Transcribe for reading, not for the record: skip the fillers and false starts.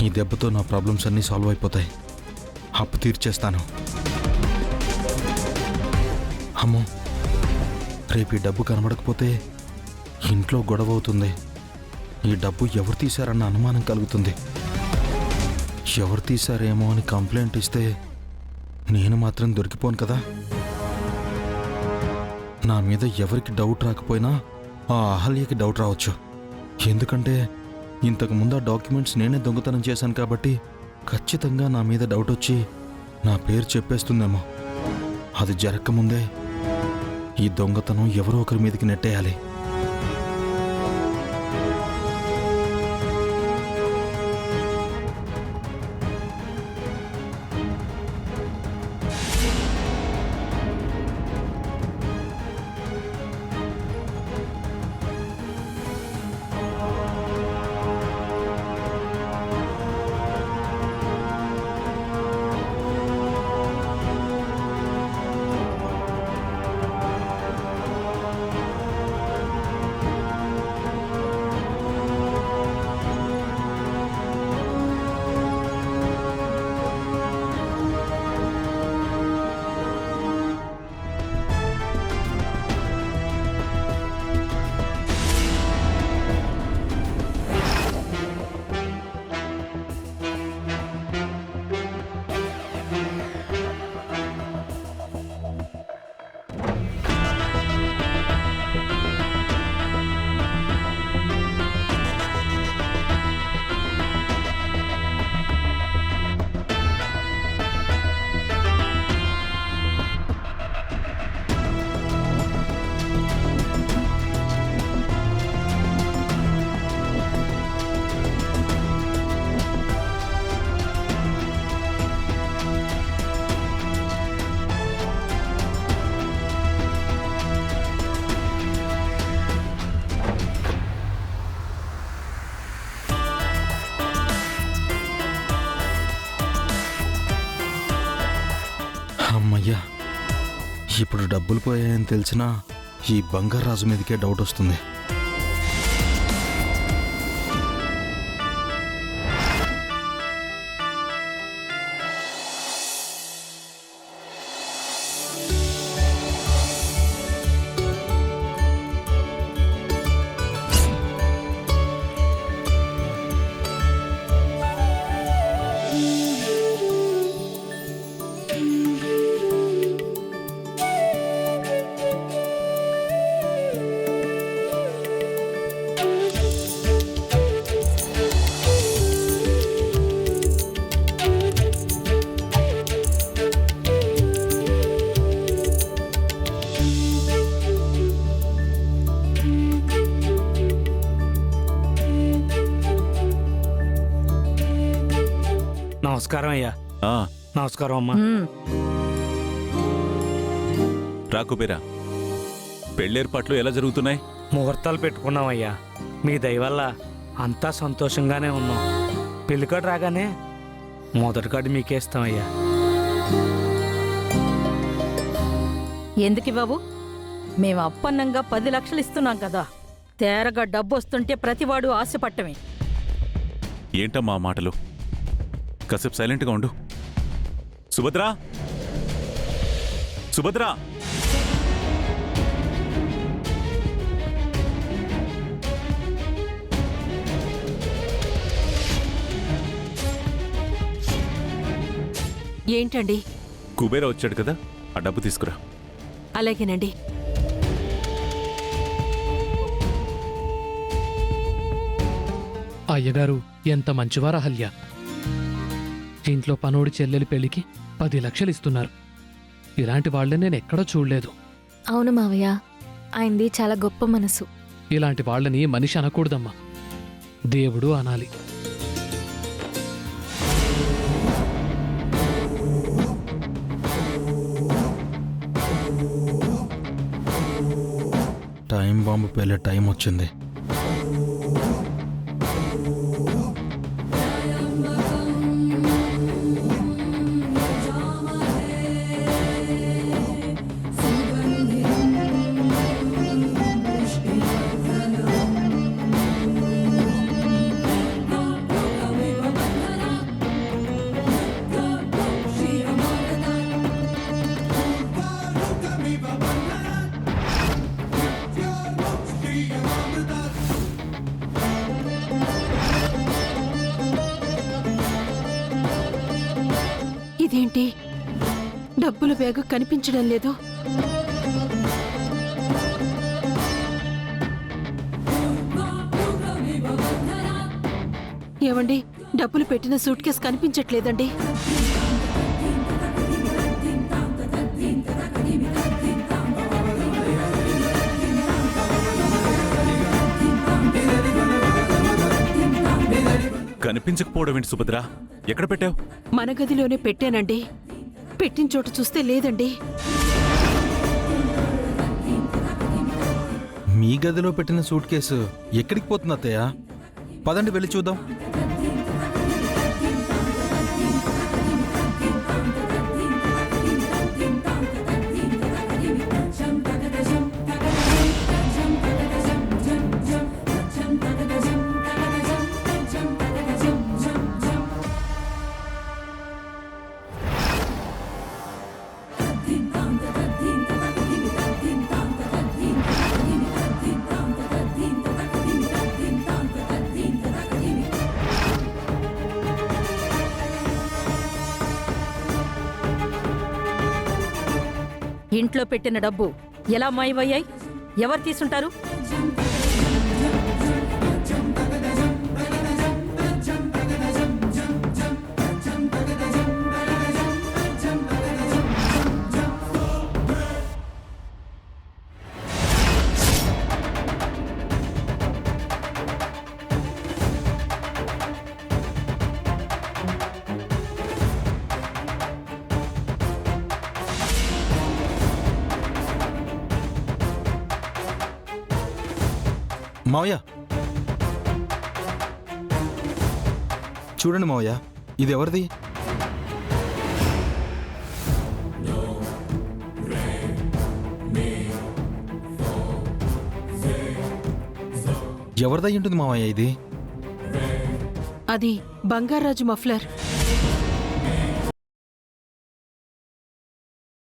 ఈ దెబ్బతో నా ప్రాబ్లమ్స్ అన్నీ సాల్వ్ అయిపోతాయి. అప్పు తీర్చేస్తాను. అమ్మో, రేపు ఈ డబ్బు కనబడకపోతే ఇంట్లో గొడవ అవుతుంది. ఈ డబ్బు ఎవరు తీశారన్న అనుమానం కలుగుతుంది. ఎవరు తీశారేమో అని కంప్లైంట్ ఇస్తే నేను మాత్రం దొరికిపోను కదా. నా మీద ఎవరికి డౌట్ రాకపోయినా ఆ అహల్యకి డౌట్ రావచ్చు. ఎందుకంటే ఇంతకుముందు ఆ డాక్యుమెంట్స్ నేనే దొంగతనం చేశాను కాబట్టి ఖచ్చితంగా నా మీద డౌట్ వచ్చి నా పేరు చెప్పేస్తుందేమో. అది జరగకముందే ఈ దొంగతనం ఎవరో ఒకరి మీదకి నెట్టేయాలి. అమ్మయ్యా, ఇప్పుడు డబ్బులు పోయాయని తెలిసినా ఈ బంగారు రాజు మీదకే డౌట్ వస్తుంది. నమస్కారం అయ్యా. నమస్కారం అమ్మా. రాకుబేరా, పెళ్ళేర్పాట్లు ఎలా జరుగుతున్నాయి? ముహూర్తాలు పెట్టుకున్నామయ్యా. మీ దయ వల్ల అంతా సంతోషంగానే ఉన్నాం. పెళ్ళికాడు రాగానే మొదటి కార్డు మీకే ఇస్తామయ్యా. ఎందుకు బాబు, మేము అప్పన్నంగా 10 లక్షలు ఇస్తున్నాం కదా. తేరగా డబ్బు వస్తుంటే ప్రతివాడు ఆశపట్టమే. ఏంటమ్మా మాటలు? కాసేపు సైలెంట్గా ఉండు. సుభద్రా, సుభద్రా, ఏంటండి? కుబేరా వచ్చాడు కదా, ఆ డబ్బు తీసుకురా. అలాగేనండి. అయ్యగారు ఎంత మంచివారు అహల్య. ఇంట్లో పనోడి చెల్లెలి పెళ్లికి 10 లక్షలు ఇస్తున్నారు. ఇలాంటి వాళ్ళని నేను ఎక్కడో చూడలేదు. అవును మావయ్య, ఆయనది చాలా గొప్ప మనసు. ఇలాంటి వాళ్ళని మనిషి అనకూడదమ్మా, దేవుడు అనాలి. టైం బాంబు పేలే టైం వచ్చింది. ఇదేంటి డబ్బుల బ్యాగు కనిపించడం లేదు. ఏమండి, డబ్బులు పెట్టిన సూట్ కేసు కనిపించట్లేదండి. కనిపించకపోవడం ఏంటి సుభద్ర? ఎక్కడ పెట్టావు? మన గదిలోనే పెట్టానండి. పెట్టిన చోట చూస్తే లేదండి. మీ గదిలో పెట్టిన సూట్ కేసు ఎక్కడికి పోతుంది అత్తయ్య? పదండి వెళ్ళి చూద్దాం. ఇంట్లో పెట్టిన డబ్బు ఎలా మాయమయ్యాయి? ఎవరు తీసుంటారు? మావయ్య, చూడండి మావయ్య, ఇది ఎవరిది? ఎవరిదై ఉంటుంది మావయ్య ఇది? అది బంగారాజు మఫ్లర్.